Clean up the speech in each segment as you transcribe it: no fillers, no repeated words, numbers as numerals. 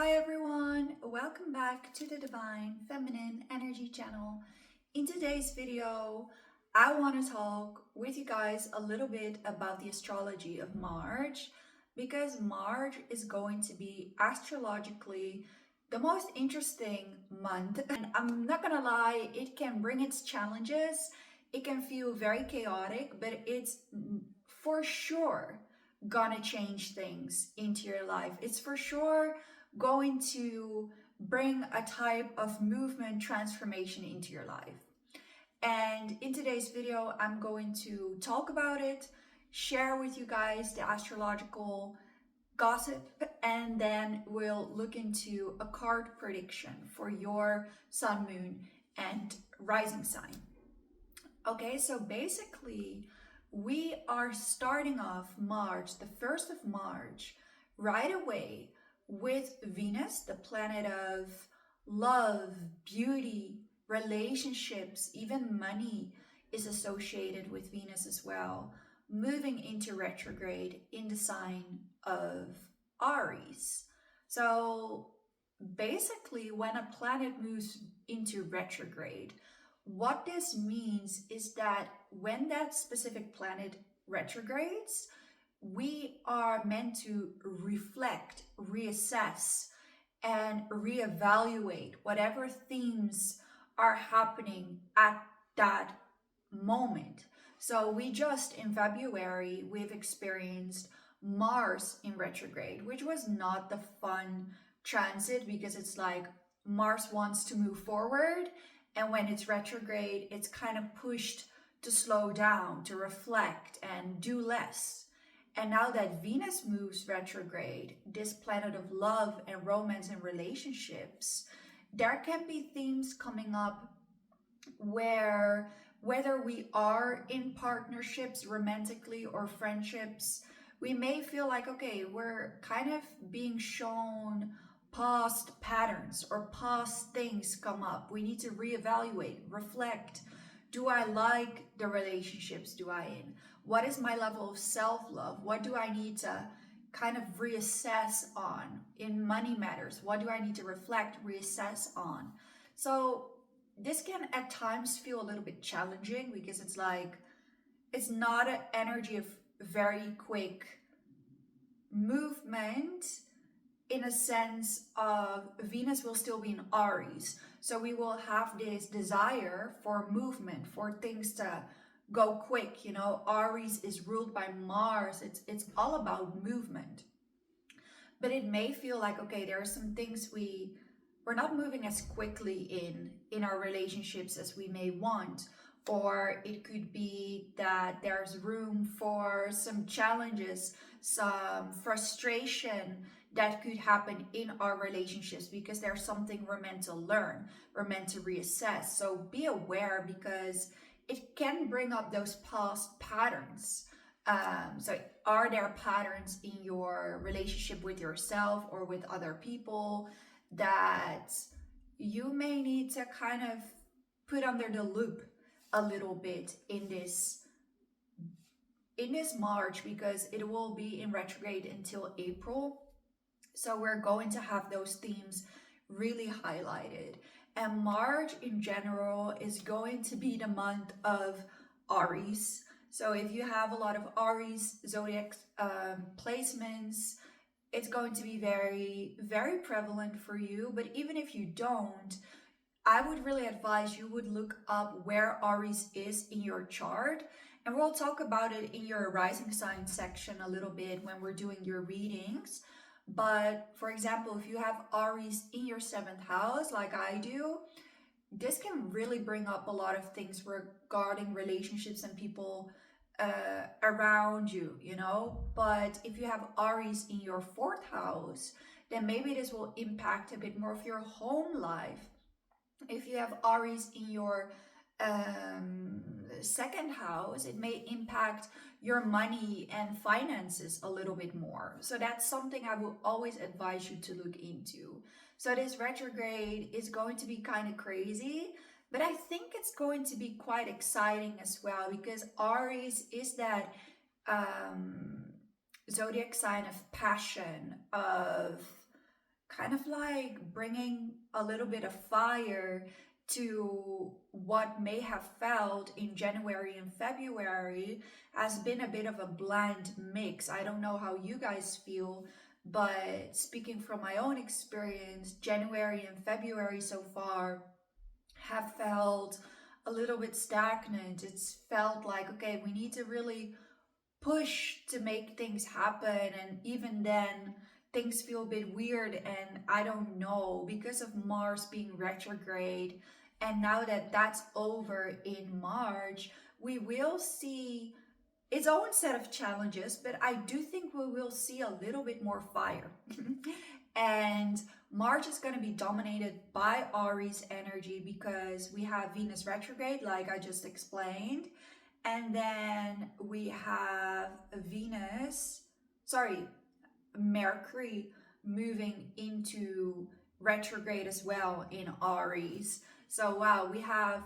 Hi everyone, welcome back to the Divine Feminine Energy channel. In today's video, I want to talk with you guys a little bit about the astrology of March, because March is going to be astrologically the most interesting month. And I'm not gonna lie, it can bring its challenges. It can feel very chaotic, but it's for sure gonna change things into your life. It's for sure going to bring a type of movement transformation into your life. And in today's video, I'm going to talk about it, share with you guys the astrological gossip, and then we'll look into a card prediction for your sun, moon, and rising sign. Okay, so basically, we are starting off March, the 1st of March, right away with Venus, the planet of love, beauty, relationships, even money is associated with Venus as well, moving into retrograde in the sign of Aries. So basically, when a planet moves into retrograde, what this means is that when that specific planet retrogrades, we are meant to reflect, reassess, and reevaluate whatever themes are happening at that moment. So we just in February, we've experienced Mars in retrograde, which was not the fun transit, because it's like Mars wants to move forward, and when it's retrograde, it's kind of pushed to slow down, to reflect and do less. And now that Venus moves retrograde, this planet of love and romance and relationships, there can be themes coming up where whether we are in partnerships romantically or friendships, we may feel like, okay, we're kind of being shown past patterns or past things come up. We need to reevaluate, reflect. Do I like the relationships do I in? What is my level of self-love? What do I need to kind of reassess on in money matters? What do I need to reflect, reassess on? So this can at times feel a little bit challenging, because it's like, it's not an energy of very quick movement, in a sense of Venus will still be in Aries. So we will have this desire for movement, for things to go quick. You know, Aries is ruled by Mars. It's all about movement. But it may feel like, okay, there are some things we're not moving as quickly in our relationships as we may want. Or it could be that there's room for some challenges, some frustration that could happen in our relationships, because there's something we're meant to learn, we're meant to reassess. So be aware, because it can bring up those past patterns. So are there patterns in your relationship with yourself or with other people that you may need to kind of put under the loop a little bit in this March, because it will be in retrograde until April. So we're going to have those themes really highlighted. And March in general is going to be the month of Aries. So if you have a lot of Aries zodiac placements, it's going to be very, very prevalent for you. But even if you don't, I would really advise you would look up where Aries is in your chart. And we'll talk about it in your rising sign section a little bit when we're doing your readings. But for example, if you have Aries in your 7th house, like I do, this can really bring up a lot of things regarding relationships and people around you, you know. But if you have Aries in your 4th house, then maybe this will impact a bit more of your home life. If you have Aries in your 2nd house, it may impact your money and finances a little bit more. So that's something I will always advise you to look into. So this retrograde is going to be kind of crazy, but I think it's going to be quite exciting as well, because Aries is that zodiac sign of passion, of kind of like bringing a little bit of fire to what may have felt in January and February has been a bit of a bland mix. I don't know how you guys feel, but speaking from my own experience, January and February so far have felt a little bit stagnant. It's felt like, okay, we need to really push to make things happen, and even then things feel a bit weird. And I don't know, because of Mars being retrograde, and now that that's over in March, we will see its own set of challenges, but I do think we will see a little bit more fire. And March is going to be dominated by Aries energy because we have Venus retrograde, like I just explained. And then we have Mercury moving into retrograde as well in Aries. So wow, we have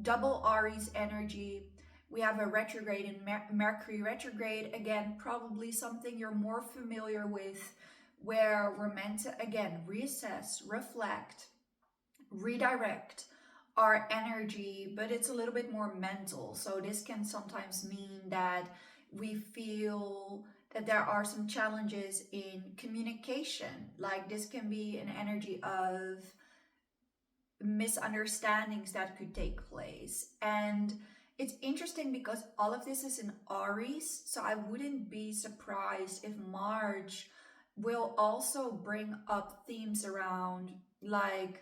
double Aries energy. We have a retrograde in Mercury retrograde. Again, probably something you're more familiar with, where we're meant to, again, reassess, reflect, redirect our energy, but it's a little bit more mental. So this can sometimes mean that we feel that there are some challenges in communication. Like this can be an energy of misunderstandings that could take place. And it's interesting because all of this is in Aries, so I wouldn't be surprised if March will also bring up themes around like,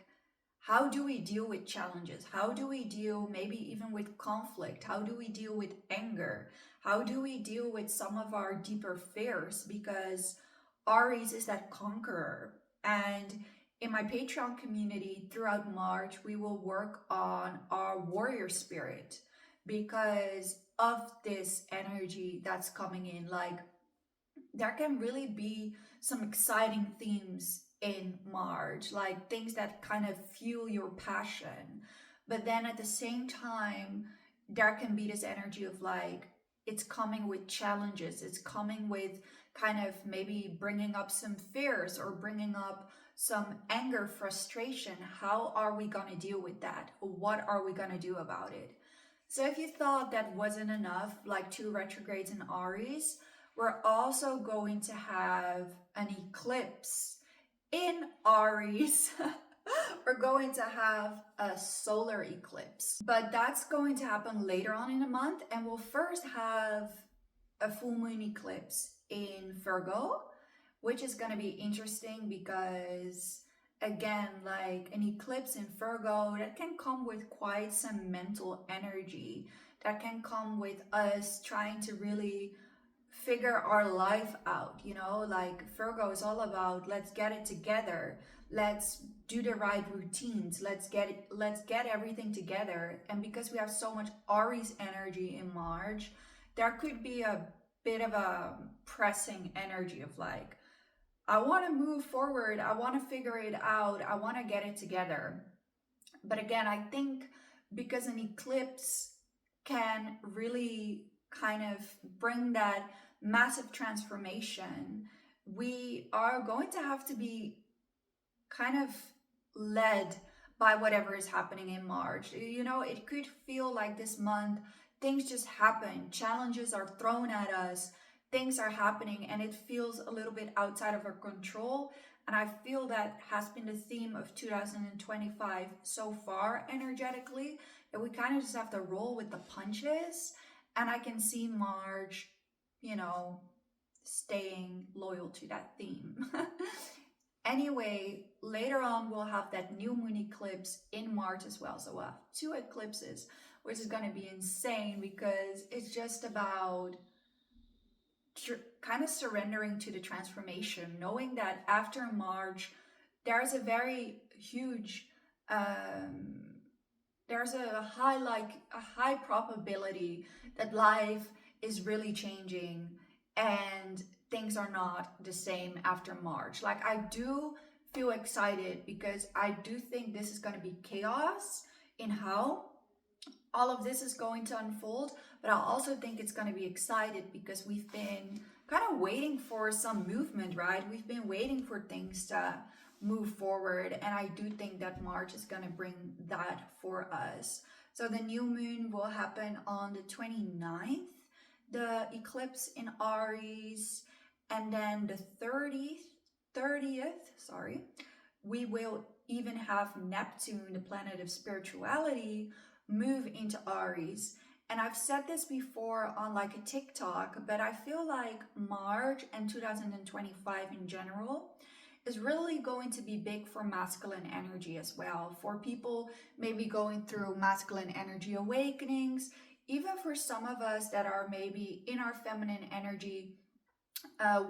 how do we deal with challenges? How do we deal maybe even with conflict? How do we deal with anger? How do we deal with some of our deeper fears? Because Aries is that conqueror. And in my Patreon community throughout March, we will work on our warrior spirit because of this energy that's coming in. Like, there can really be some exciting themes in March, like things that kind of fuel your passion. But then at the same time, there can be this energy of like, it's coming with challenges. It's coming with kind of maybe bringing up some fears or bringing up some anger, frustration. How are we going to deal with that? What are we going to do about it? So if you thought that wasn't enough, like 2 retrogrades in Aries, we're also going to have an eclipse in Aries. We're going to have a solar eclipse, but that's going to happen later on in the month. And we'll first have a full moon eclipse in Virgo, which is going to be interesting because, again, like an eclipse in Virgo, that can come with quite some mental energy. That can come with us trying to really figure our life out, you know, like Virgo is all about let's get it together, let's do the right routines, let's get everything together. And because we have so much Aries energy in March, there could be a bit of a pressing energy of like, I want to move forward, I want to figure it out, I want to get it together. But again, I think because an eclipse can really kind of bring that massive transformation, we are going to have to be kind of led by whatever is happening in March. You know, it could feel like this month things just happen, challenges are thrown at us, things are happening, and it feels a little bit outside of our control. And I feel that has been the theme of 2025 so far energetically, that we kind of just have to roll with the punches. And I can see March, you know, staying loyal to that theme. Anyway, later on we'll have that new moon eclipse in March as well. So we'll have 2 eclipses, which is going to be insane because it's just about kind of surrendering to the transformation, knowing that after March, there's a very huge, there's a high probability that life is really changing and things are not the same after March. Like, I do feel excited because I do think this is going to be chaos in how all of this is going to unfold, but I also think it's going to be excited because we've been kind of waiting for some movement, right? We've been waiting for things to move forward, and I do think that March is going to bring that for us. So the new moon will happen on the 29th, the eclipse in Aries, and then the 30th, sorry, we will even have Neptune, the planet of spirituality, move into Aries. And I've said this before on like a TikTok, but I feel like March and 2025 in general is really going to be big for masculine energy as well. For people maybe going through masculine energy awakenings, even for some of us that are maybe in our feminine energy,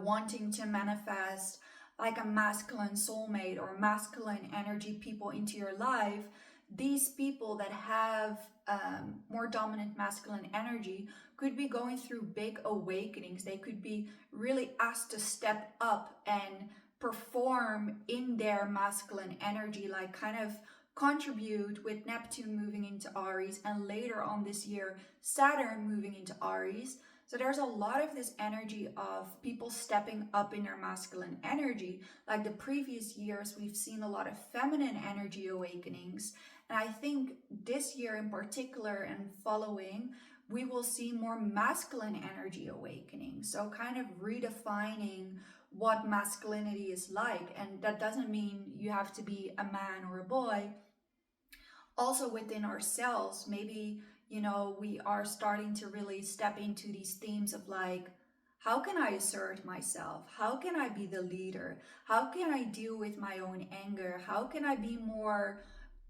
wanting to manifest like a masculine soulmate or masculine energy people into your life. These people that have more dominant masculine energy could be going through big awakenings. They could be really asked to step up and perform in their masculine energy, like kind of contribute with Neptune moving into Aries, and later on this year Saturn moving into Aries. So there's a lot of this energy of people stepping up in their masculine energy. Like the previous years, we've seen a lot of feminine energy awakenings. And I think this year in particular and following, we will see more masculine energy awakening. So kind of redefining what masculinity is like. And that doesn't mean you have to be a man or a boy. Also within ourselves, maybe, you know, we are starting to really step into these themes of like, how can I assert myself? How can I be the leader? How can I deal with my own anger? How can I be more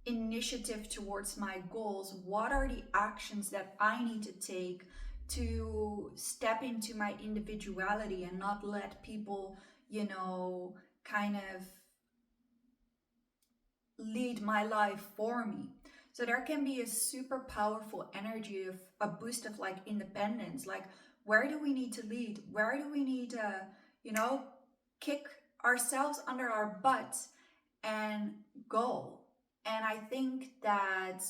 initiative towards my goals? What are the actions that I need to take to step into my individuality and not let people, you know, kind of lead my life for me? So there can be a super powerful energy of a boost of like independence. Like, where do we need to lead? Where do we need to, you know, kick ourselves under our butts and go? And I think that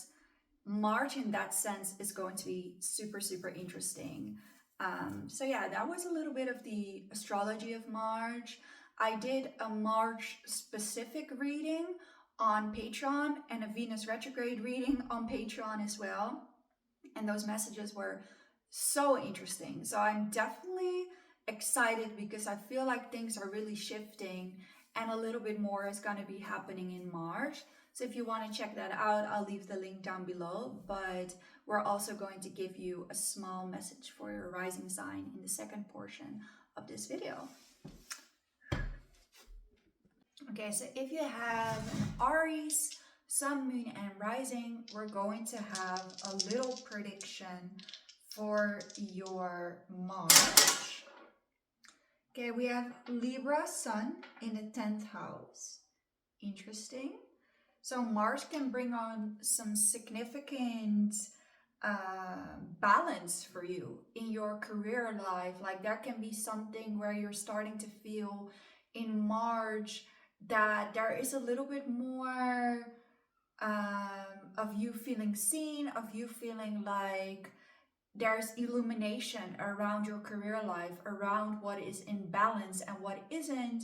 March in that sense is going to be super, super interesting. So yeah, that was a little bit of the astrology of March. I did a March specific reading on Patreon and a Venus retrograde reading on Patreon as well. And those messages were so interesting. So I'm definitely excited because I feel like things are really shifting and a little bit more is going to be happening in March. So if you want to check that out, I'll leave the link down below. But we're also going to give you a small message for your rising sign in the second portion of this video. Okay, so if you have an Aries, Sun, Moon, and Rising, we're going to have a little prediction for your March. Okay, we have Libra Sun in the 10th house. Interesting. So Mars can bring on some significant balance for you in your career life. Like there can be something where you're starting to feel in March that there is a little bit more of you feeling seen, of you feeling like there's illumination around your career life, around what is in balance and what isn't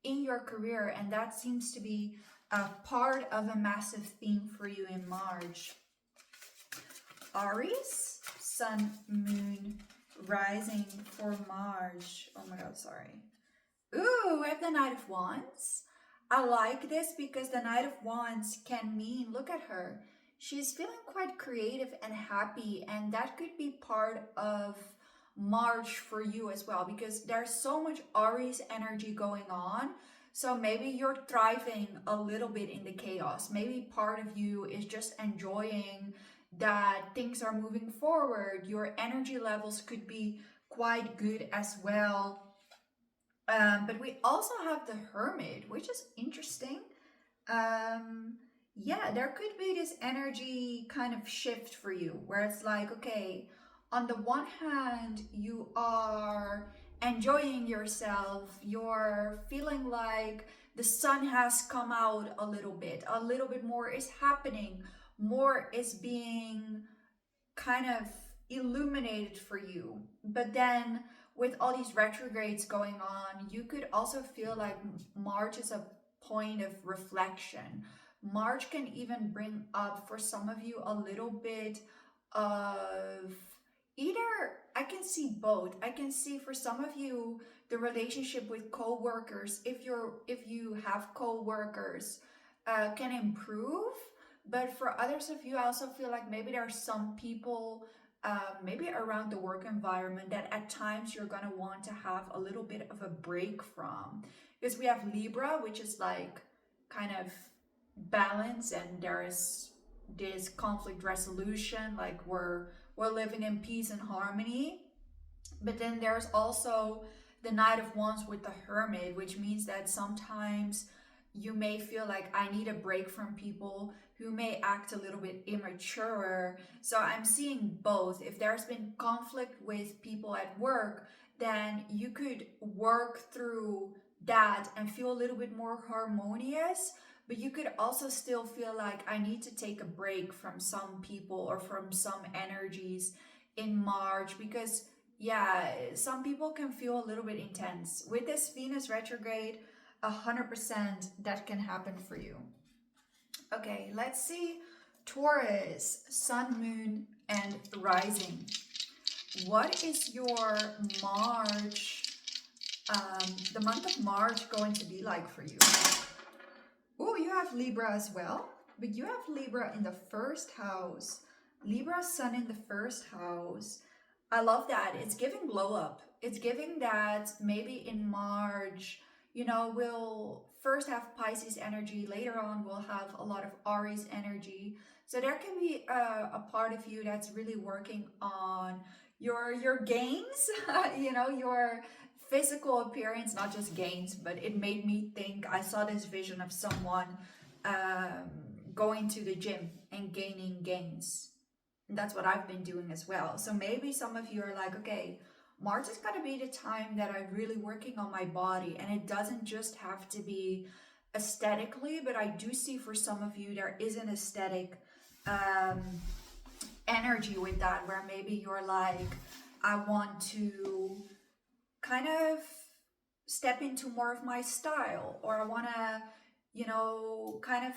in your career. And that seems to be a part of a massive theme for you in March. Aries, Sun, Moon, Rising for March. Oh my God, sorry. Ooh, we have the Knight of Wands. I like this because the Knight of Wands can mean, look at her, she's feeling quite creative and happy, and that could be part of March for you as well, because there's so much Aries energy going on. So maybe you're thriving a little bit in the chaos. Maybe part of you is just enjoying that things are moving forward. Your energy levels could be quite good as well. But we also have the Hermit, which is interesting. Yeah, there could be this energy kind of shift for you where it's like, okay, on the one hand, you are enjoying yourself, you're feeling like the sun has come out a little bit more is happening, more is being kind of illuminated for you. But then with all these retrogrades going on, you could also feel like March is a point of reflection. March can even bring up for some of you a little bit of either, I can see both. I can see for some of you the relationship with co-workers, if you have co-workers, can improve. But for others of you, I also feel like maybe there are some people maybe around the work environment that at times you're going to want to have a little bit of a break from, because we have Libra, which is like kind of balance, and there is this conflict resolution, like we're living in peace and harmony. But then there's also the Knight of Wands with the Hermit, which means that sometimes you may feel like I need a break from people who may act a little bit immature. So I'm seeing both. If there's been conflict with people at work, then you could work through that and feel a little bit more harmonious. But you could also still feel like I need to take a break from some people or from some energies in March, because yeah, some people can feel a little bit intense. With this Venus retrograde, 100% that can happen for you. Okay, let's see. Taurus, Sun, Moon, and Rising. What is your March, the month of March going to be like for you? Oh, you have Libra as well, but you have Libra in the first house. Libra Sun in the first house. I love that. It's giving glow up. It's giving that maybe in March, you know, we'll first have Pisces energy. Later on, we'll have a lot of Aries energy. So there can be a part of you that's really working on your gains, you know, your physical appearance, not just gains, but it made me think, I saw this vision of someone going to the gym and gaining gains. And that's what I've been doing as well. So maybe some of you are like, okay, March is going to be the time that I'm really working on my body. And it doesn't just have to be aesthetically, but I do see for some of you there is an aesthetic energy with that, where maybe you're like, I want to kind of step into more of my style, or I want to, you know, kind of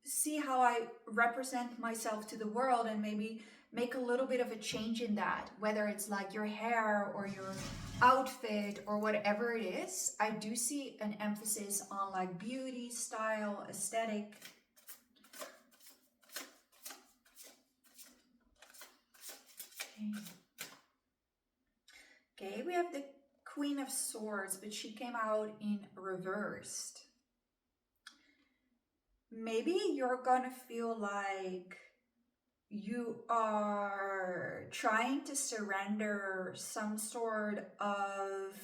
see how I represent myself to the world, and maybe make a little bit of a change in that, whether it's like your hair or your outfit or whatever it is. I do see an emphasis on like beauty, style, aesthetic. Okay, we have the Queen of Swords, but she came out in reversed. Maybe you're gonna feel like you are trying to surrender some sort of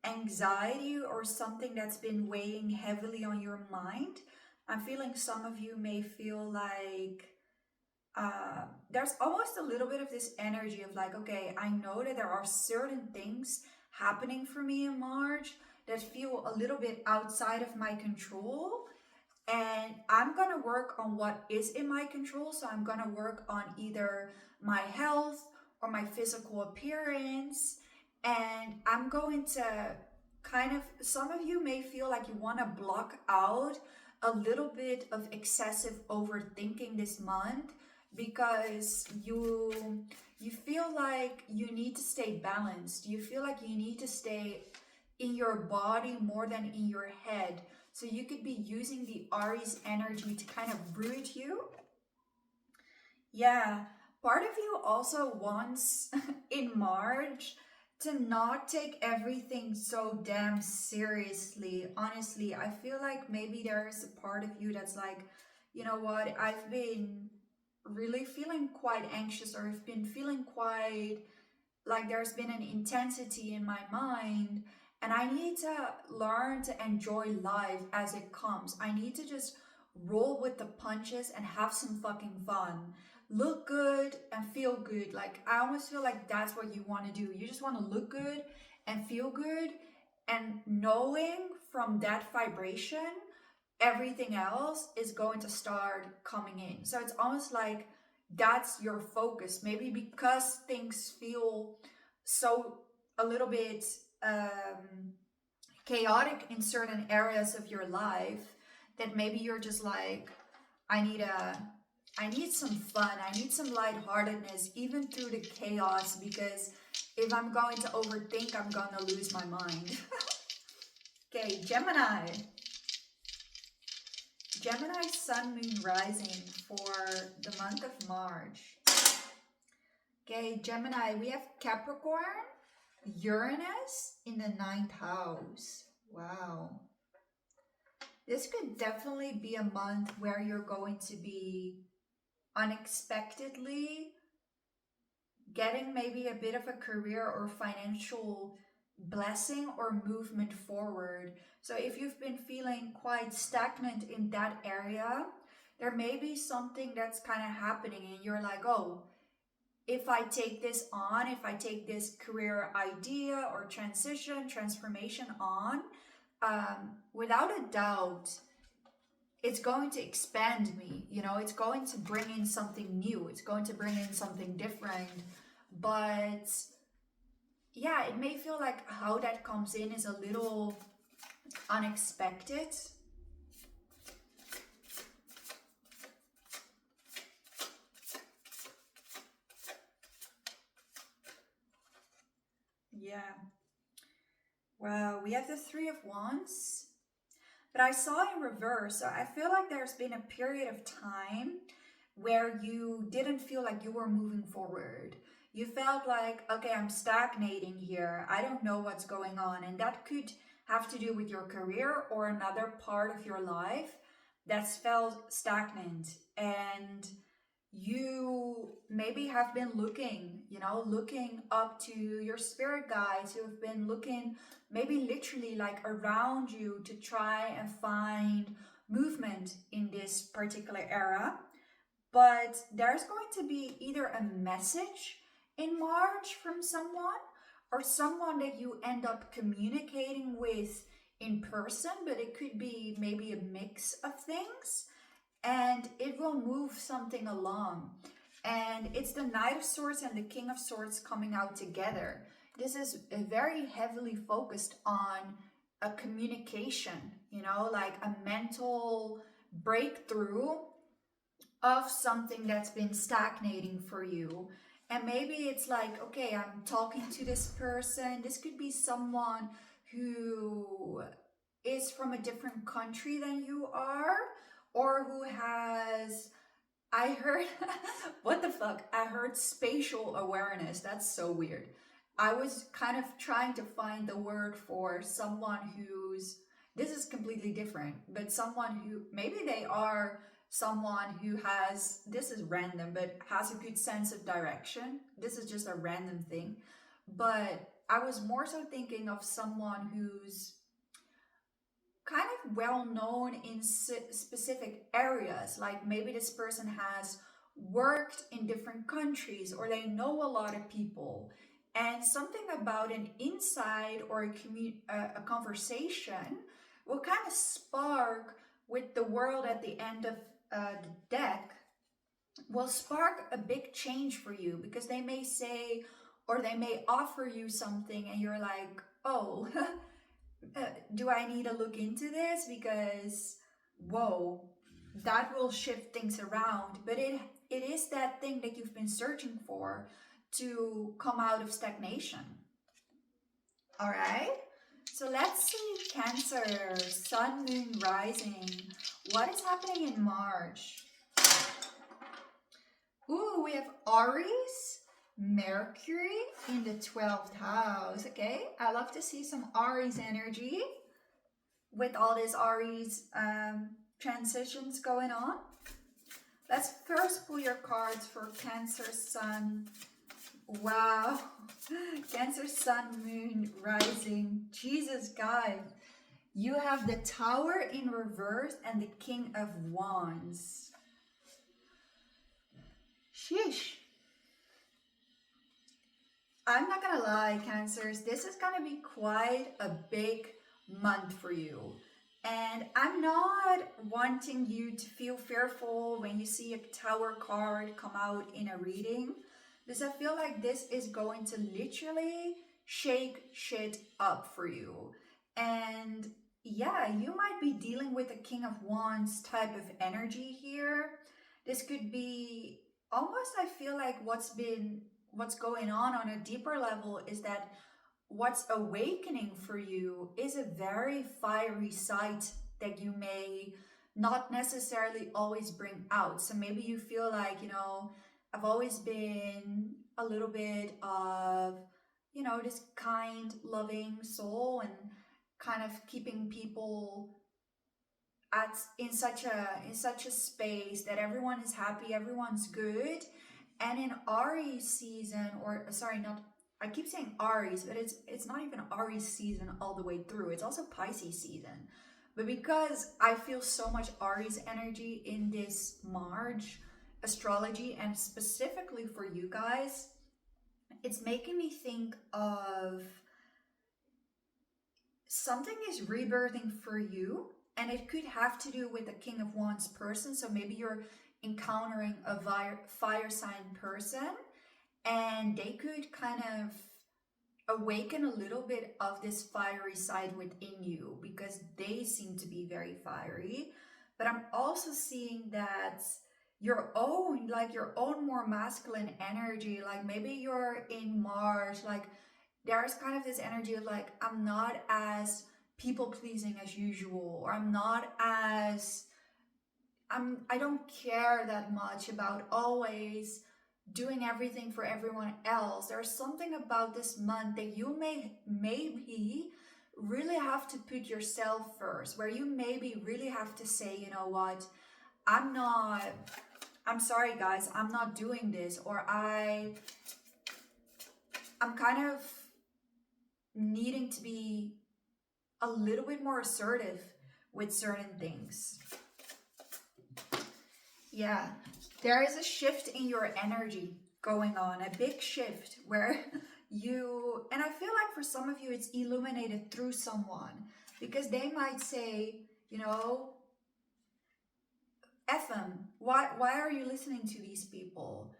anxiety or something that's been weighing heavily on your mind. I'm feeling some of you may feel like there's almost a little bit of this energy of like, okay, I know that there are certain things happening for me in March that feel a little bit outside of my control, and I'm gonna work on what is in my control. So I'm gonna work on either my health or my physical appearance, and I'm going to kind of, some of you may feel like you want to block out a little bit of excessive overthinking this month, because you feel like you need to stay balanced. You feel like you need to stay in your body more than in your head. So you could be using the Aries energy to kind of root you. Yeah, part of you also wants in March to not take everything so damn seriously. Honestly, I feel like maybe there is a part of you that's like, you know what, I've been really feeling quite anxious, or I've been feeling quite like there's been an intensity in my mind, and I need to learn to enjoy life as it comes. I need to just roll with the punches and have some fucking fun. Look good and feel good. Like, I almost feel like that's what you want to do. You just want to look good and feel good, and knowing from that vibration, everything else is going to start coming in. So it's almost like that's your focus. Maybe because things feel so a little bit chaotic in certain areas of your life, that maybe you're just like, I need some fun, I need some lightheartedness even through the chaos, because if I'm going to overthink, I'm gonna lose my mind. Okay, Gemini. Gemini sun, moon, rising for the month of March. Okay, Gemini, we have Capricorn, Uranus in the 9th house. Wow. This could definitely be a month where you're going to be unexpectedly getting maybe a bit of a career or financial blessing or movement forward. So if you've been feeling quite stagnant in that area, there may be something that's kind of happening and you're like, oh, if I take this on, if I take this career idea or transformation on, without a doubt, it's going to expand me, you know, it's going to bring in something new, it's going to bring in something different. But yeah, it may feel like how that comes in is a little unexpected. Yeah. Wow, we have the Three of Wands. But I saw in reverse, so I feel like there's been a period of time where you didn't feel like you were moving forward. You felt like, okay, I'm stagnating here. I don't know what's going on. And that could have to do with your career or another part of your life that's felt stagnant. And you maybe have been looking, you know, looking up to your spirit guides who have been looking maybe literally like around you to try and find movement in this particular era. But there's going to be either a message in March from someone or someone that you end up communicating with in person, but it could be maybe a mix of things, and it will move something along. And it's the Knight of Swords and the King of Swords coming out together. This is very heavily focused on a communication, you know, like a mental breakthrough of something that's been stagnating for you. And maybe it's like, okay, I'm talking to this person. This could be someone who is from a different country than you are, or who has, I heard, what the fuck? I heard spatial awareness. That's so weird. I was kind of trying to find the word for someone who's, this is completely different, but someone who, maybe they are someone who has, this is random, but has a good sense of direction. This is just a random thing. But I was more so thinking of someone who's kind of well known in specific areas. Like maybe this person has worked in different countries, or they know a lot of people, and something about an insight or a conversation will kind of spark with the world at the end of the deck, will spark a big change for you, because they may say, or they may offer you something and you're like, oh, do I need to look into this? Because, whoa, that will shift things around. But it is that thing that you've been searching for to come out of stagnation. All right. So let's see Cancer, Sun, Moon, Rising. What is happening in March? Ooh, we have Aries, Mercury in the 12th house. Okay, I love to see some Aries energy with all these Aries transitions going on. Let's first pull your cards for Cancer, Sun. Wow. Cancer, Sun, Moon, Rising. Jesus, guys. You have the Tower in reverse and the King of Wands. Sheesh. I'm not gonna lie, Cancers, this is gonna be quite a big month for you. And I'm not wanting you to feel fearful when you see a Tower card come out in a reading, Because I feel like this is going to literally shake shit up for you. And yeah, you might be dealing with a King of Wands type of energy here. This could be almost, I feel like what's going on a deeper level is that what's awakening for you is a very fiery side that you may not necessarily always bring out. So maybe you feel like, I've always been a little bit of, this kind, loving soul and kind of keeping people at in such a space that everyone is happy, everyone's good. And in Aries season, or sorry, not, I keep saying Aries, but it's not even Aries season all the way through. It's also Pisces season. But because I feel so much Aries energy in this March astrology, and specifically for you guys, it's making me think of something is rebirthing for you, and it could have to do with a King of Wands person. So maybe you're encountering a fire sign person, and they could kind of awaken a little bit of this fiery side within you because they seem to be very fiery. But I'm also seeing that your own more masculine energy, like maybe you're in March, like there's kind of this energy of like, I'm not as people pleasing as usual, or I don't care that much about always doing everything for everyone else. There's something about this month that you maybe really have to put yourself first, where you maybe really have to say, you know what, I'm sorry guys, I'm not doing this, or I'm kind of needing to be a little bit more assertive with certain things. Yeah, there is a shift in your energy going on, a big shift where and I feel like for some of you it's illuminated through someone, because they might say, F them, why are you listening to these people?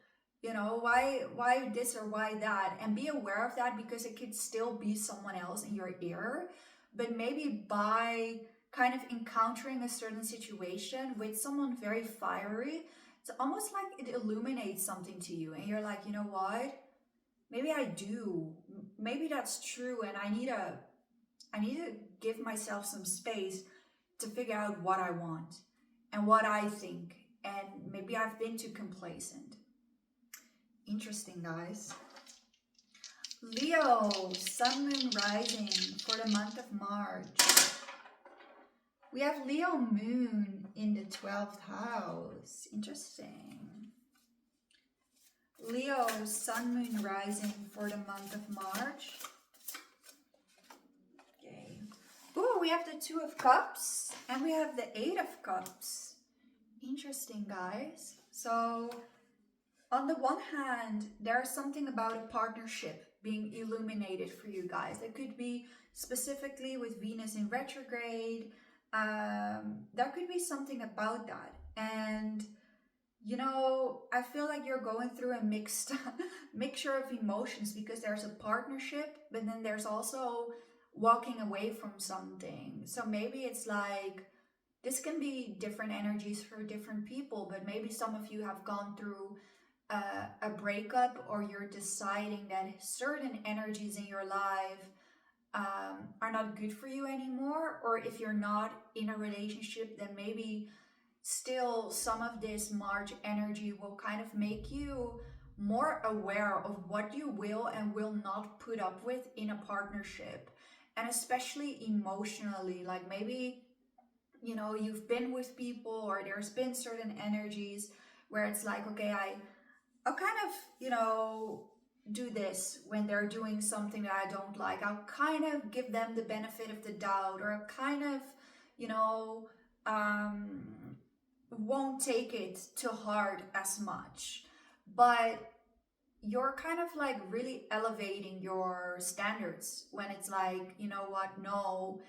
Why this or why that? And be aware of that, because it could still be someone else in your ear. But maybe by kind of encountering a certain situation with someone very fiery, it's almost like it illuminates something to you, and you're like, you know what, maybe I do, maybe that's true, and I need to give myself some space to figure out what I want and what I think, and maybe I've been too complacent. Interesting, guys. Leo, Sun, Moon, Rising for the month of March. We have Leo Moon in the 12th house. Interesting. Leo, Sun, Moon, Rising for the month of March. Okay. Ooh, we have the Two of Cups and we have the Eight of Cups. Interesting, guys. So on the one hand, there's something about a partnership being illuminated for you guys. It could be specifically with Venus in retrograde. There could be something about that. And, I feel like you're going through a mixture of emotions, because there's a partnership, but then there's also walking away from something. So maybe it's like, this can be different energies for different people, but maybe some of you have gone through a breakup, or you're deciding that certain energies in your life are not good for you anymore. Or if you're not in a relationship, then maybe still some of this March energy will kind of make you more aware of what you will and will not put up with in a partnership. And especially emotionally, like maybe, you've been with people, or there's been certain energies where it's like, okay, I'll kind of, do this when they're doing something that I don't like. I'll kind of give them the benefit of the doubt, or I'll kind of, won't take it to heart as much. But you're kind of like really elevating your standards when it's like, you know what, no,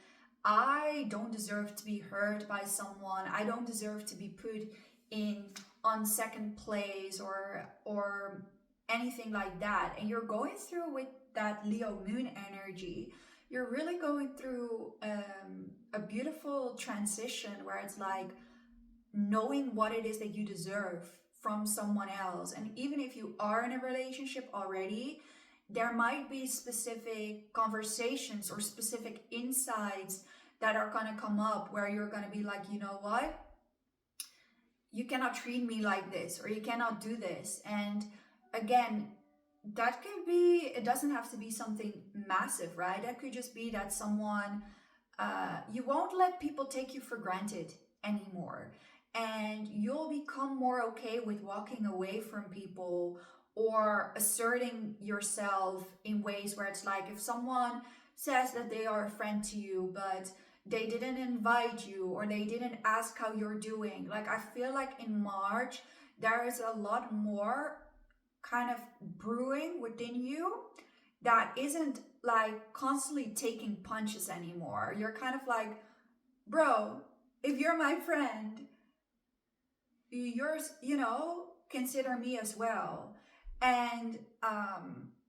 I don't deserve to be hurt by someone. I don't deserve to be put in on second place, or anything like that. And you're going through with that Leo moon energy, you're really going through a beautiful transition where it's like knowing what it is that you deserve from someone else. And even if you are in a relationship already, there might be specific conversations or specific insights that are going to come up where you're going to be like, you know what? You cannot treat me like this, or you cannot do this. And again, that could be, it doesn't have to be something massive, right? That could just be that someone, you won't let people take you for granted anymore. And you'll become more okay with walking away from people or asserting yourself in ways where it's like, if someone says that they are a friend to you, but they didn't invite you or they didn't ask how you're doing. Like, I feel like in March, there is a lot more kind of brewing within you that isn't like constantly taking punches anymore. You're kind of like, bro, if you're my friend, yours, consider me as well. And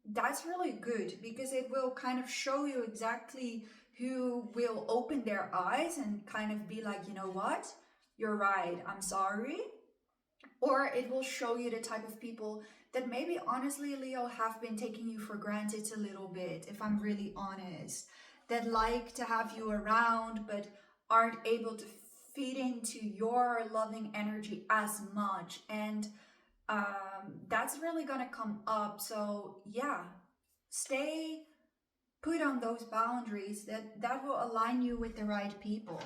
that's really good because it will kind of show you exactly who will open their eyes and kind of be like, you know what, you're right, I'm sorry. Or it will show you the type of people that maybe honestly, Leo, have been taking you for granted a little bit, if I'm really honest, that like to have you around but aren't able to feed into your loving energy as much. And that's really gonna come up. So yeah, stay put on those boundaries that will align you with the right people.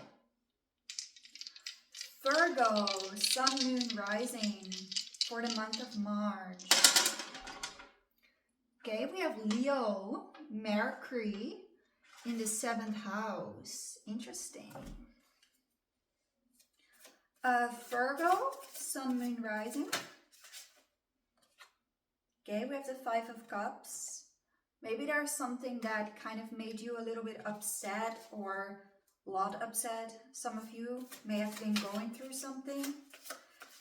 Virgo, sun, moon, rising for the month of March. Okay, we have Leo, Mercury in the 7th house. Interesting. Virgo, sun, moon, rising. Okay, we have the 5 of Cups. Maybe there's something that kind of made you a little bit upset or a lot upset. Some of you may have been going through something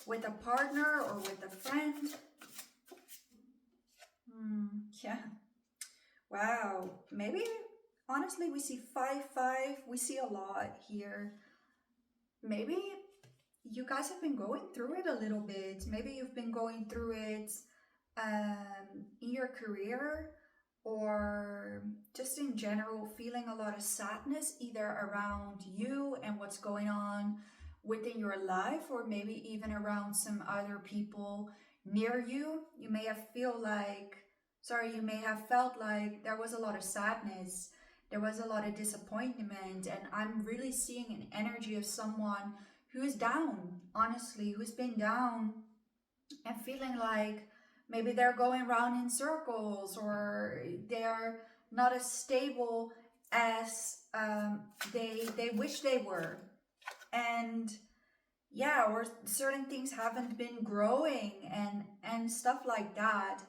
with a partner or with a friend. Yeah. Wow. Maybe, honestly, we see 5-5. We see a lot here. Maybe you guys have been going through it a little bit. Maybe you've been going through it in your career, or just in general feeling a lot of sadness either around you and what's going on within your life, or maybe even around some other people near you. You may have felt like there was a lot of sadness, there was a lot of disappointment, and I'm really seeing an energy of someone who is down, honestly, who's been down and feeling like maybe they're going around in circles, or they're not as stable as they wish they were. And yeah, or certain things haven't been growing and stuff like that.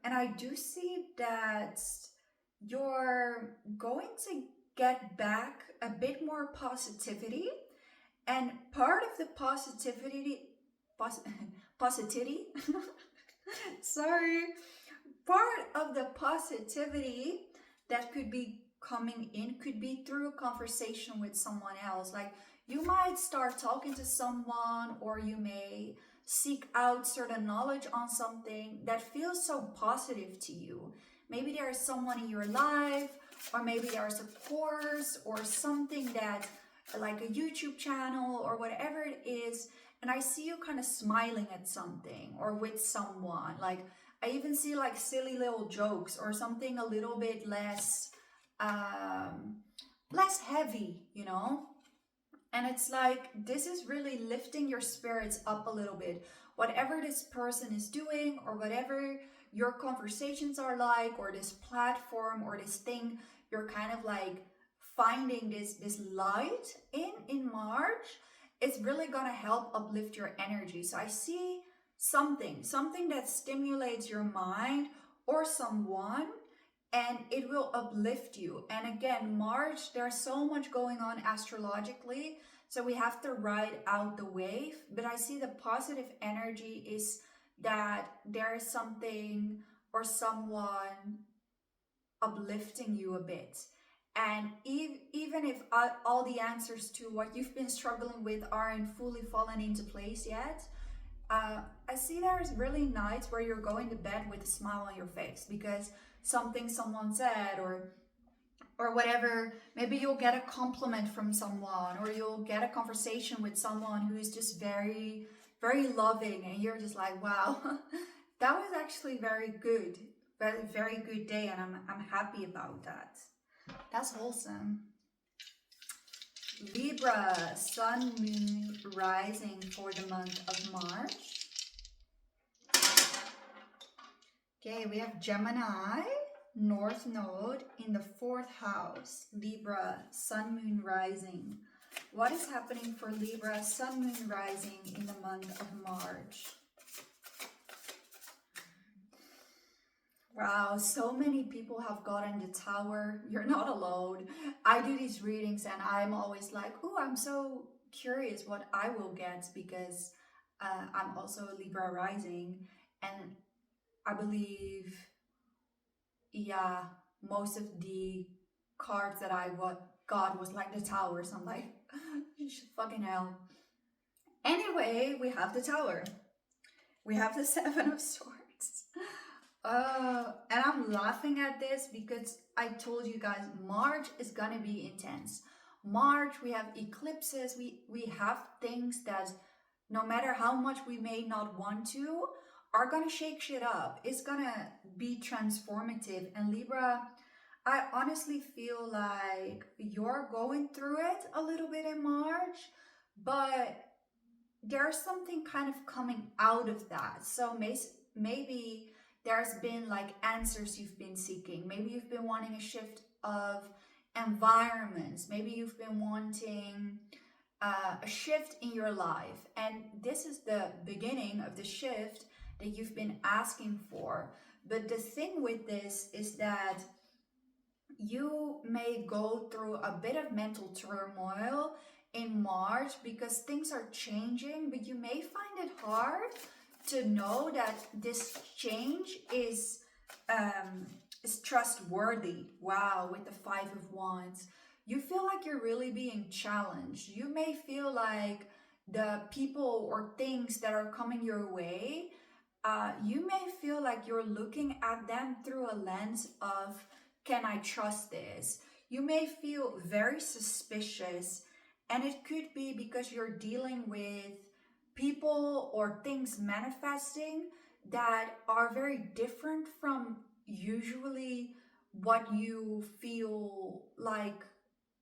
And I do see that you're going to get back a bit more positivity. And part of the positivity, sorry, part of the positivity that could be coming in could be through a conversation with someone else. Like, you might start talking to someone, or you may seek out certain knowledge on something that feels so positive to you. Maybe there is someone in your life, or maybe there's a course or something that, like a YouTube channel or whatever it is, and I see you kind of smiling at something or with someone. Like, I even see like silly little jokes or something a little bit less less heavy, and it's like, this is really lifting your spirits up a little bit. Whatever this person is doing, or whatever your conversations are like, or this platform or this thing you're kind of like finding this light in March, it's really gonna help uplift your energy. So I see something that stimulates your mind or someone, and it will uplift you. And again, March, there's so much going on astrologically, so we have to ride out the wave. But I see the positive energy is that there is something or someone uplifting you a bit. And even if all the answers to what you've been struggling with aren't fully fallen into place yet, I see there's really nights where you're going to bed with a smile on your face because something someone said or whatever. Maybe you'll get a compliment from someone, or you'll get a conversation with someone who's just very, very loving, and you're just like, wow, that was actually very good, very, very good day, and I'm happy about that. That's wholesome. Libra, Sun, Moon, Rising for the month of March. Okay, we have Gemini, North Node in the 4th house. Libra, Sun, Moon, Rising. What is happening for Libra, Sun, Moon, Rising in the month of March? Wow, so many people have gotten the Tower. You're not alone. I do these readings and I'm always like, oh, I'm so curious what I will get because I'm also a Libra rising, and I believe, yeah, most of the cards that I got was like the Tower. So I'm like, fucking hell. Anyway, we have the Tower. We have the 7 of Swords. And I'm laughing at this because I told you guys March is gonna be intense. March, we have eclipses, we have things that no matter how much we may not want to, are gonna shake shit up. It's gonna be transformative. And Libra, I honestly feel like you're going through it a little bit in March, but there's something kind of coming out of that. So maybe there's been like answers you've been seeking. Maybe you've been wanting a shift of environments. Maybe you've been wanting a shift in your life. And this is the beginning of the shift that you've been asking for. But the thing with this is that you may go through a bit of mental turmoil in March because things are changing, but you may find it hard to know that this change is trustworthy. Wow, with the 5 of Wands. You feel like you're really being challenged. You may feel like the people or things that are coming your way, you may feel like you're looking at them through a lens of, can I trust this? You may feel very suspicious, and it could be because you're dealing with people or things manifesting that are very different from usually what you feel like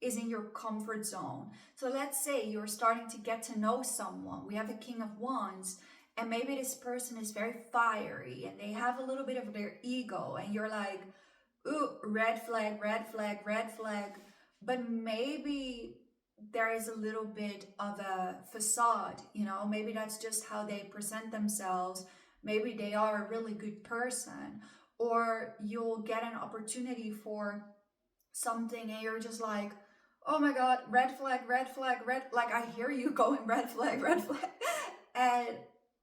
is in your comfort zone. So let's say you're starting to get to know someone. We have the King of Wands, and maybe this person is very fiery and they have a little bit of their ego, and you're like, ooh, red flag, red flag, red flag. But maybe there is a little bit of a facade, you know, maybe that's just how they present themselves. Maybe they are a really good person, or you'll get an opportunity for something and you're just like, oh my God, red flag, red flag, red, like I hear you going red flag, red flag. And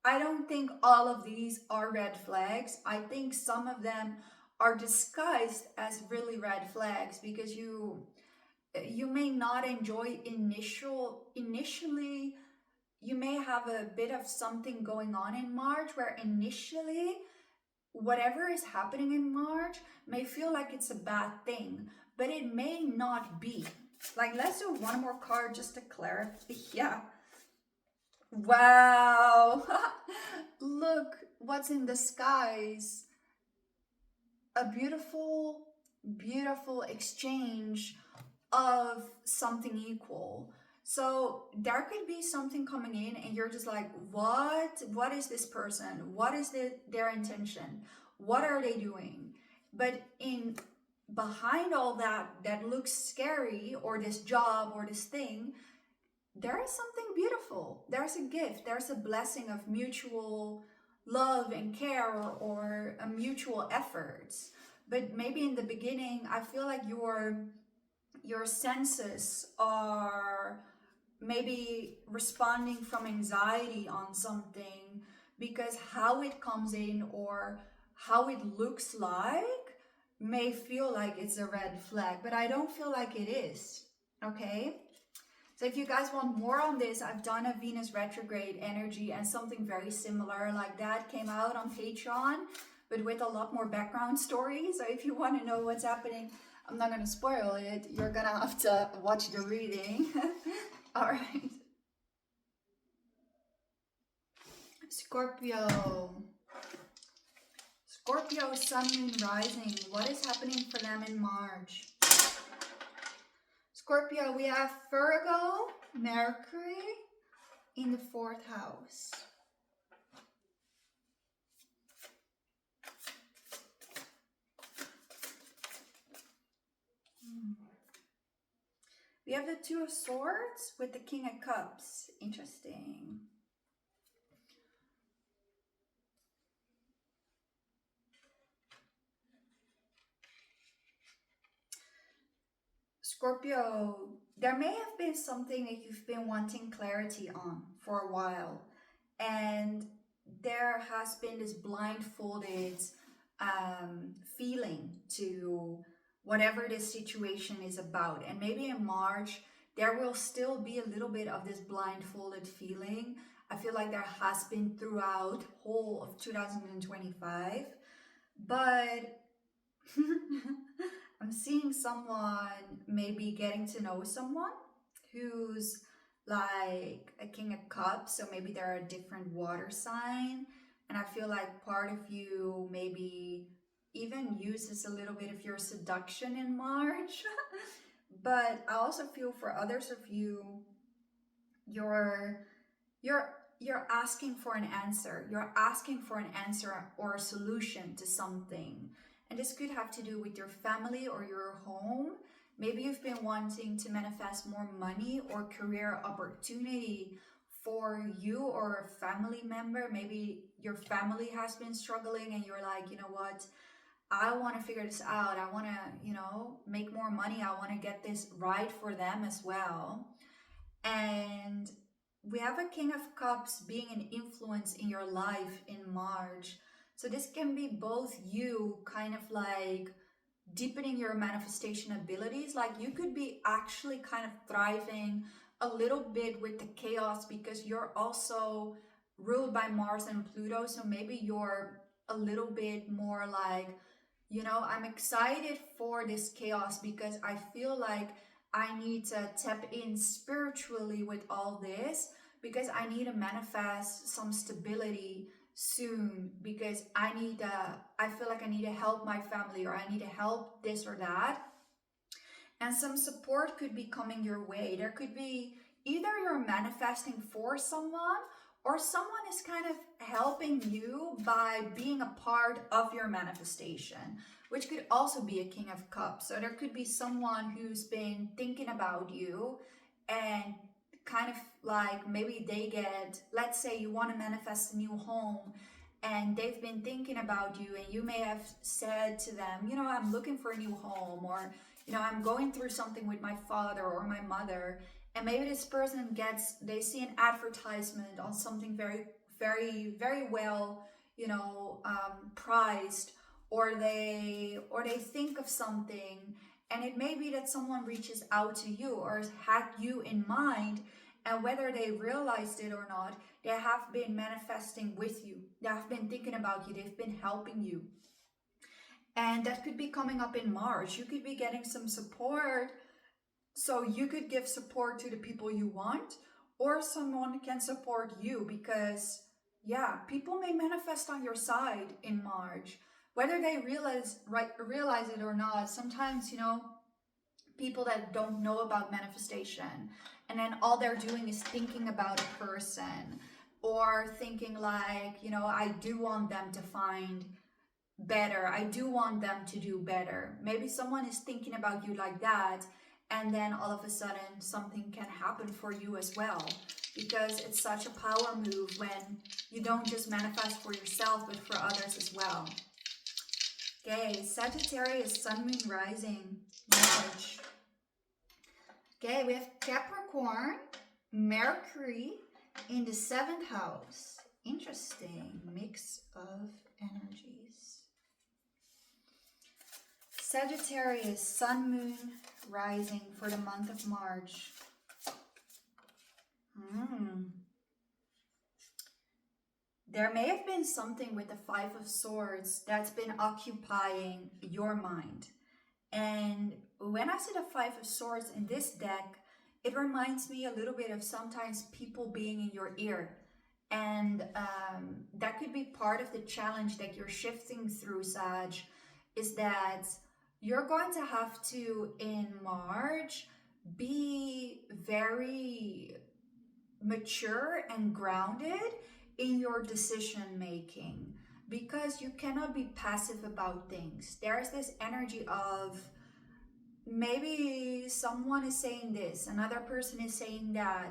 I don't think all of these are red flags. I think some of them are disguised as really red flags because you may not enjoy initially. You may have a bit of something going on in March where initially whatever is happening in March may feel like it's a bad thing, but it may not be. Like, let's do one more card just to clarify. Yeah. Wow. Look what's in the skies. A beautiful, beautiful exchange of something equal. So there could be something coming in and you're just like, what is this person? What is their intention? What are they doing? But in behind all that looks scary, or this job or this thing, there is something beautiful. There's a gift. There's a blessing of mutual love and care, or a mutual efforts. But maybe in the beginning, I feel like your senses are maybe responding from anxiety on something because how it comes in or how it looks like may feel like it's a red flag, but I don't feel like it is, okay? So if you guys want more on this, I've done a Venus retrograde energy and something very similar like that came out on Patreon, but with a lot more background story. So if you want to know what's happening, I'm not going to spoil it. You're going to have to watch the reading. All right. Scorpio. Scorpio, Sun, Moon, Rising. What is happening for them in March? Scorpio, we have Virgo, Mercury in the 4th house. We have the Two of Swords with the King of Cups. Interesting. Scorpio, there may have been something that you've been wanting clarity on for a while, and there has been this blindfolded feeling to whatever this situation is about. And maybe in March there will still be a little bit of this blindfolded feeling. I feel like there has been throughout whole of 2025, but I'm seeing someone maybe getting to know someone who's like a King of Cups, so maybe they're a different water sign, and I feel like part of you maybe even uses a little bit of your seduction in March. But I also feel for others of you, you're asking for an answer. You're asking for an answer or a solution to something. And this could have to do with your family or your home. Maybe you've been wanting to manifest more money or career opportunity for you or a family member. Maybe your family has been struggling and you're like, you know what? I want to figure this out. I want to, make more money. I want to get this right for them as well. And we have a King of Cups being an influence in your life in March. So this can be both you kind of like deepening your manifestation abilities. Like you could be actually kind of thriving a little bit with the chaos because you're also ruled by Mars and Pluto. So maybe you're a little bit more like, I'm excited for this chaos because I feel like I need to tap in spiritually with all this because I need to manifest some stability soon because I feel like I need to help my family or I need to help this or that. And some support could be coming your way. There could be either you're manifesting for someone or someone is kind of helping you by being a part of your manifestation, which could also be a King of Cups. So there could be someone who's been thinking about you and kind of like maybe they get, let's say you want to manifest a new home and they've been thinking about you and you may have said to them, I'm looking for a new home, or, I'm going through something with my father or my mother. And maybe this person they see an advertisement on something very, very, very well, priced, or they think of something, and it may be that someone reaches out to you or has had you in mind, and whether they realized it or not, they have been manifesting with you. They have been thinking about you. They've been helping you. And that could be coming up in March. You could be getting some support. So you could give support to the people you want, or someone can support you because, people may manifest on your side in March, whether they realize it or not. Sometimes, people that don't know about manifestation and then all they're doing is thinking about a person or thinking like, I do want them to find better. I do want them to do better. Maybe someone is thinking about you like that, and then all of a sudden something can happen for you as well, because it's such a power move when you don't just manifest for yourself but for others as well. Okay, Sagittarius, Sun, Moon, Rising, March. We have Capricorn, Mercury in the 7th house. Interesting mix of energies. Sagittarius, Sun, Moon, Rising for the month of March. There may have been something with the Five of Swords that's been occupying your mind. And when I see the Five of Swords in this deck, it reminds me a little bit of sometimes people being in your ear. And that could be part of the challenge that you're shifting through, Sag, is that you're going to have to, in March, be very mature and grounded in your decision making, because you cannot be passive about things. There's this energy of maybe someone is saying this, another person is saying that,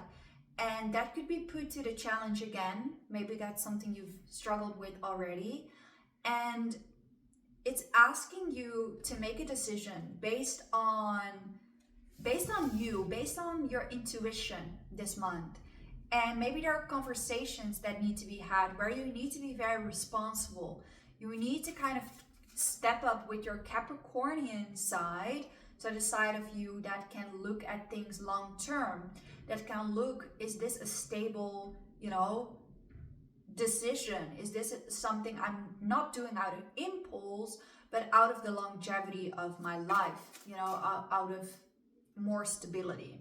and that could be put to the challenge again. Maybe that's something you've struggled with already, and it's asking you to make a decision based on you, based on your intuition this month. And maybe there are conversations that need to be had where you need to be very responsible. You need to kind of step up with your Capricornian side, so the side of you that can look at things long term, that can look, is this a stable, decision? Is this something I'm not doing out of impulse, but out of the longevity of my life, out of more stability?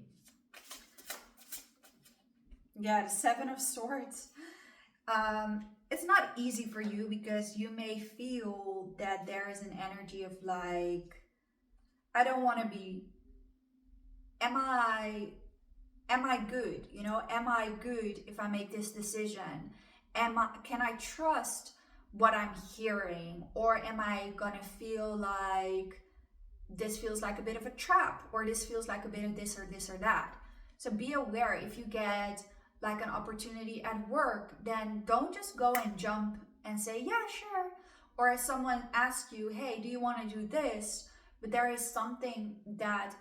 Yeah, the Seven of Swords. It's not easy for you because you may feel that there is an energy of like, I don't want to be, am I good? Am I good if I make this decision? Can I trust what I'm hearing? Or am I gonna feel like this feels like a bit of a trap, or this feels like a bit of this or that? So be aware, if you get like an opportunity at work, then don't just go and jump and say, yeah, sure. Or if someone asks you, hey, do you want to do this? But there is something that,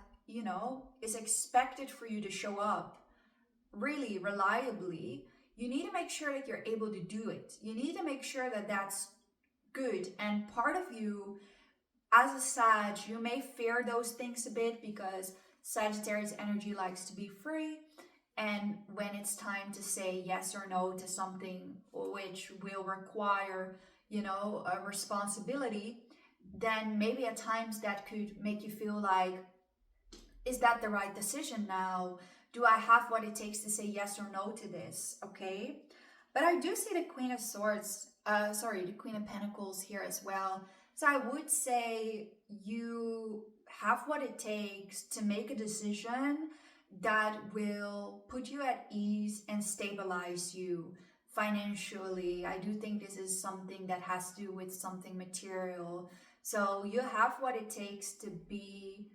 is expected for you to show up really reliably. You need to make sure that you're able to do it. You need to make sure that that's good. And part of you, as a Sag, you may fear those things a bit because Sagittarius energy likes to be free. And when it's time to say yes or no to something which will require, a responsibility, then maybe at times that could make you feel like, is that the right decision now? Do I have what it takes to say yes or no to this? Okay. But I do see the Queen of Swords, the Queen of Pentacles here as well. So I would say you have what it takes to make a decision that will put you at ease and stabilize you financially. I do think this is something that has to do with something material. So you have what it takes to be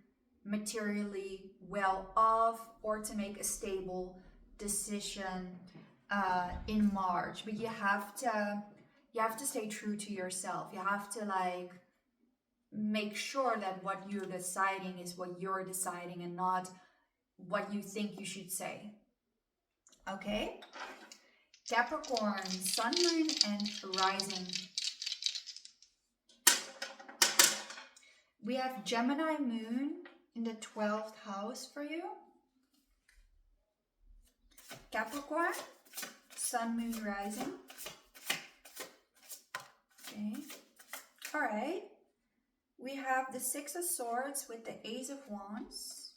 materially well off, or to make a stable decision in March. But you have to stay true to yourself. You have to make sure that what you're deciding is what you're deciding and not what you think you should say. Okay? Capricorn, Sun, Moon, and Rising. We have Gemini Moon in the 12th house for you. Capricorn, Sun, Moon, Rising. Okay. All right. We have the Six of Swords with the Ace of Wands.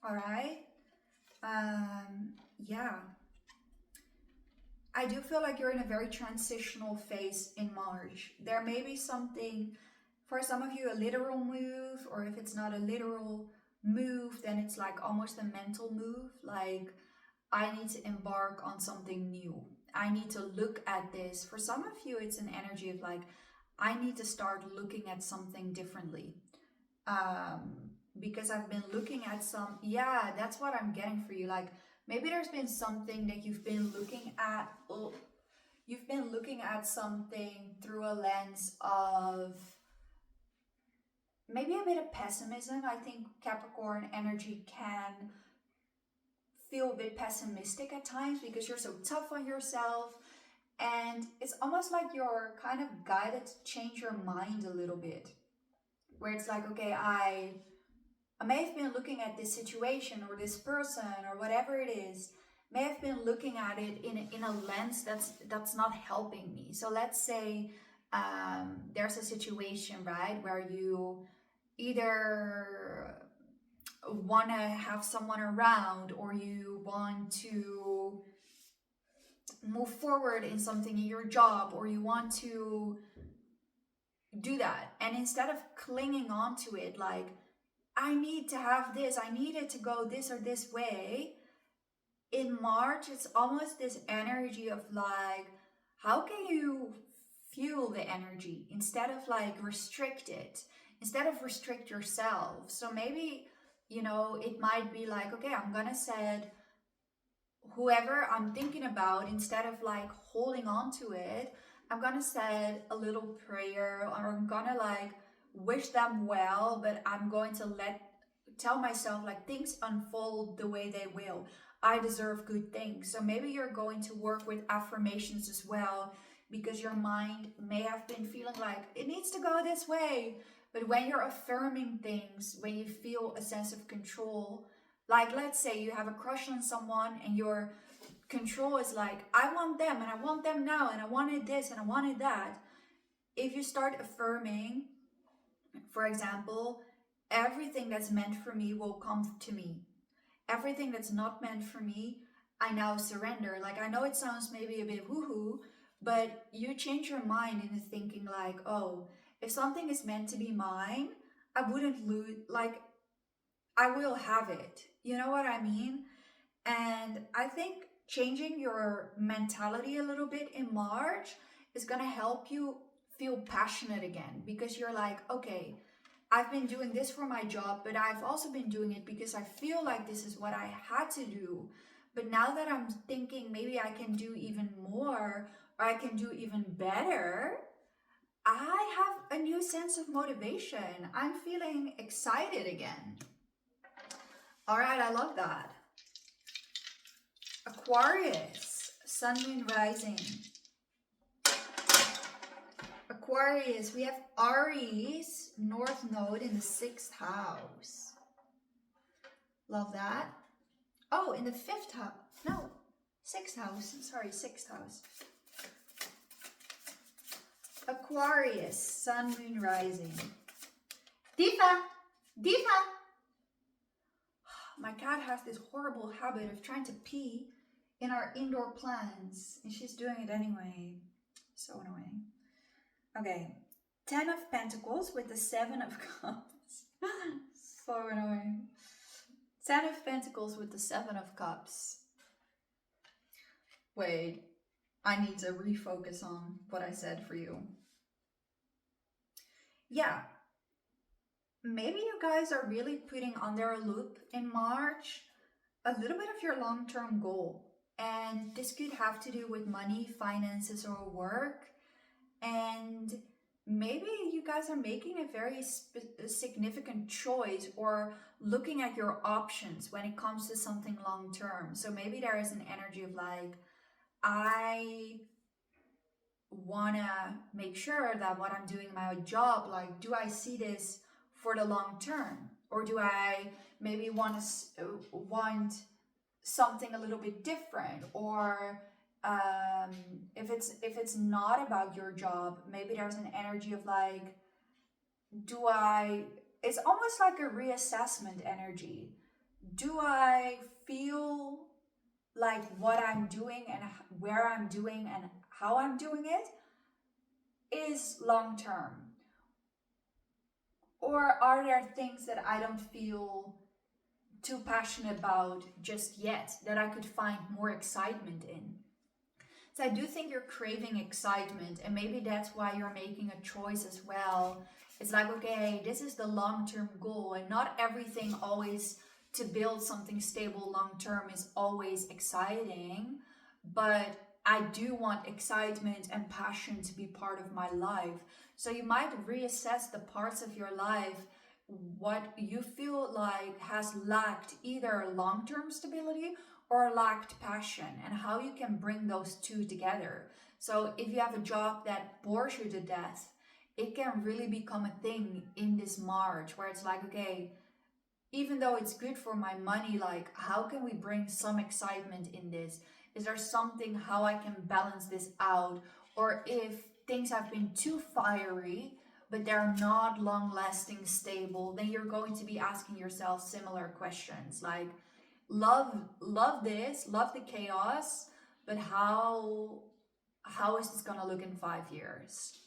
All right. Yeah. I do feel like you're in a very transitional phase in March. There may be something, for some of you, a literal move, or if it's not a literal move, then it's like almost a mental move. Like, I need to embark on something new. I need to look at this. For some of you, it's an energy of like, I need to start looking at something differently. Because I've been looking at that's what I'm getting for you. Like, maybe there's been something that you've been looking at. You've been looking at something through a lens of maybe a bit of pessimism. I think Capricorn energy can feel a bit pessimistic at times because you're so tough on yourself. And it's almost like you're kind of guided to change your mind a little bit. Where it's like, okay, I may have been looking at this situation or this person or whatever it is, may have been looking at it in a lens that's not helping me. So let's say there's a situation, right, where you either want to have someone around, or you want to move forward in something in your job, or you want to do that, and instead of clinging on to it like, I need to have this, I need it to go this or this way, in March it's almost this energy of like, how can you fuel the energy instead of like restrict it, instead of restrict yourself. So maybe, you know, it might be like, okay, I'm gonna set whoever I'm thinking about, instead of like holding on to it, I'm gonna set a little prayer, or I'm gonna like wish them well, but I'm going to tell myself like, things unfold the way they will. I deserve good things. So maybe you're going to work with affirmations as well, because your mind may have been feeling like it needs to go this way. But when you're affirming things, when you feel a sense of control, like let's say you have a crush on someone and your control is like, I want them and I want them now and I wanted this and I wanted that. If you start affirming, for example, everything that's meant for me will come to me. Everything that's not meant for me, I now surrender. Like, I know it sounds maybe a bit woohoo, but you change your mind into thinking like, oh, if something is meant to be mine, I wouldn't lose, like, I will have it. You know what I mean? And I think changing your mentality a little bit in March is going to help you feel passionate again, because you're like, okay, I've been doing this for my job, but I've also been doing it because I feel like this is what I had to do. But now that I'm thinking maybe I can do even more, or I can do even better, I have a new sense of motivation. I'm feeling excited again. All right, I love that. Aquarius, Sun, Moon, Rising. Aquarius, we have Aries, North Node in the 6th house. Love that. Oh, in the 5th house. No, 6th house. Sorry, 6th house. Aquarius, Sun, Moon, Rising. Diva! Diva! My cat has this horrible habit of trying to pee in our indoor plants, and she's doing it anyway. So annoying. Okay, 10 of Pentacles with the 7 of Cups. So annoying. 10 of Pentacles with the 7 of Cups. Wait, I need to refocus on what I said for you. Yeah, maybe you guys are really putting under a loop in March a little bit of your long-term goal. And this could have to do with money, finances, or work. And maybe you guys are making a very significant choice, or looking at your options when it comes to something long term. So maybe there is an energy of like, I want to make sure that what I'm doing in my job, like, do I see this for the long term? Or do I maybe want something a little bit different? Or if it's not about your job, maybe there's an energy of like, it's almost like a reassessment energy. Do I feel like what I'm doing and where I'm doing and how I'm doing it is long term? Or are there things that I don't feel too passionate about just yet, that I could find more excitement in? So I do think you're craving excitement, and maybe that's why you're making a choice as well. It's like, okay, this is the long-term goal, and not everything always to build something stable long-term is always exciting, but I do want excitement and passion to be part of my life. So you might reassess the parts of your life what you feel like has lacked either long-term stability or lacked passion, and how you can bring those two together. So if you have a job that bores you to death, it can really become a thing in this March, where it's like, okay, even though it's good for my money, like, how can we bring some excitement in this? Is there something how I can balance this out? Or if things have been too fiery, but they're not long lasting, stable, then you're going to be asking yourself similar questions like, love this, love the chaos, but how is this gonna look in 5 years?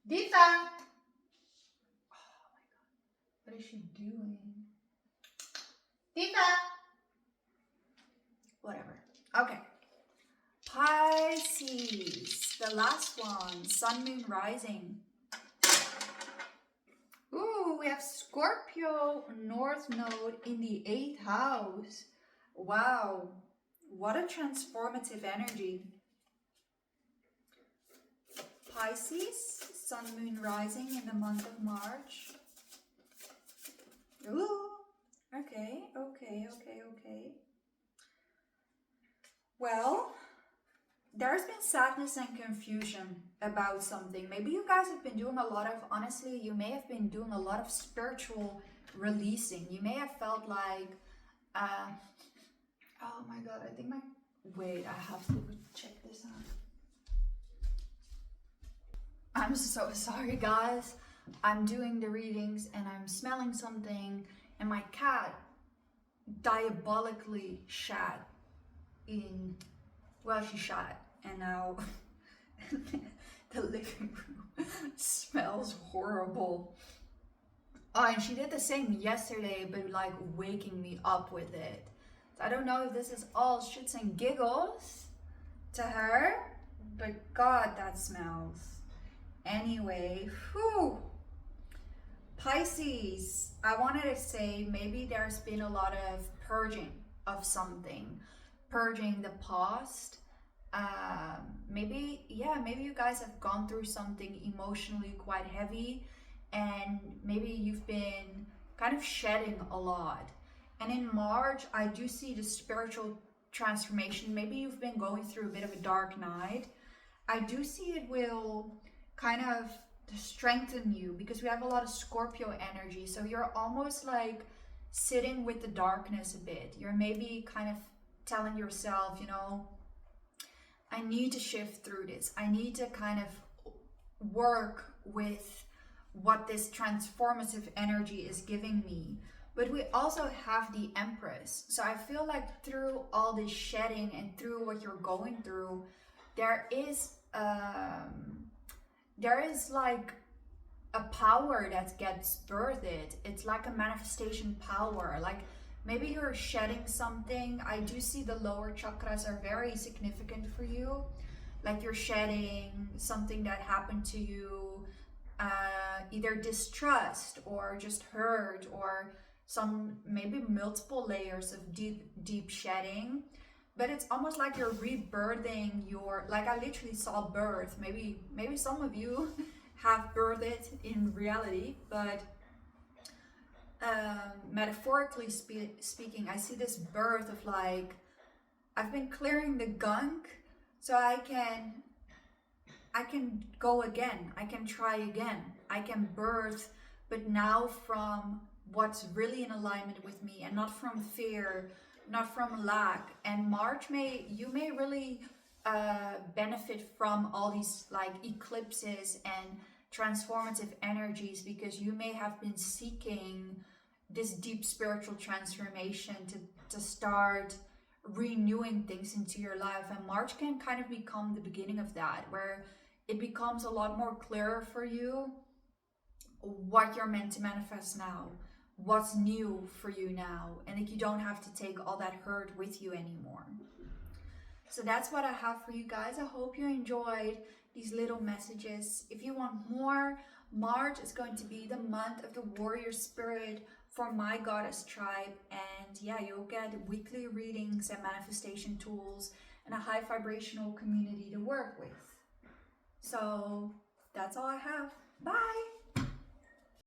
Diva! What is she doing? Diva! Whatever. Okay. Pisces, the last one, Sun, Moon, Rising. Ooh, we have Scorpio North Node in the 8th house. Wow, what a transformative energy. Pisces, Sun, Moon, Rising in the month of March. Ooh, okay. Well, there's been sadness and confusion about something. Maybe you guys have been doing a lot of, honestly, you may have been doing a lot of spiritual releasing. You may have felt like, oh my God, I think wait, I have to check this out. I'm so sorry, guys. I'm doing the readings and I'm smelling something, and my cat diabolically shat in, well, she shat, and now the living room smells horrible. Oh, and she did the same yesterday, but like waking me up with it. So I don't know if this is all shits and giggles to her, but God, that smells. Anyway, whew. Pisces, I wanted to say maybe there's been a lot of purging of something, purging the past. Maybe you guys have gone through something emotionally quite heavy, and maybe you've been kind of shedding a lot. And in March, I do see the spiritual transformation. Maybe you've been going through a bit of a dark night. I do see it will kind of strengthen you, because we have a lot of Scorpio energy. So you're almost like sitting with the darkness a bit. You're maybe kind of telling yourself, you know, I need to shift through this. I need to kind of work with what this transformative energy is giving me. But we also have the Empress. So I feel like through all this shedding and through what you're going through, there is like a power that gets birthed. It's like a manifestation power. Like maybe you're shedding something. I do see the lower chakras are very significant for you. Like you're shedding something that happened to you, either distrust or just hurt, or some maybe multiple layers of deep shedding. But it's almost like you're rebirthing your, like I literally saw birth. Maybe some of you have birthed in reality, but metaphorically speaking, I see this birth of like, I've been clearing the gunk so I can go again, I can try again, I can birth, but now from what's really in alignment with me, and not from fear, not from lack. And March you may really benefit from all these like eclipses and transformative energies, because you may have been seeking this deep spiritual transformation to start renewing things into your life. And March can kind of become the beginning of that, where it becomes a lot more clearer for you what you're meant to manifest now, what's new for you now, and that you don't have to take all that hurt with you anymore. So that's what I have for you guys. I hope you enjoyed these little messages. If you want more, March is going to be the month of the warrior spirit for my goddess tribe. And yeah, you'll get weekly readings and manifestation tools and a high vibrational community to work with. So that's all I have. Bye.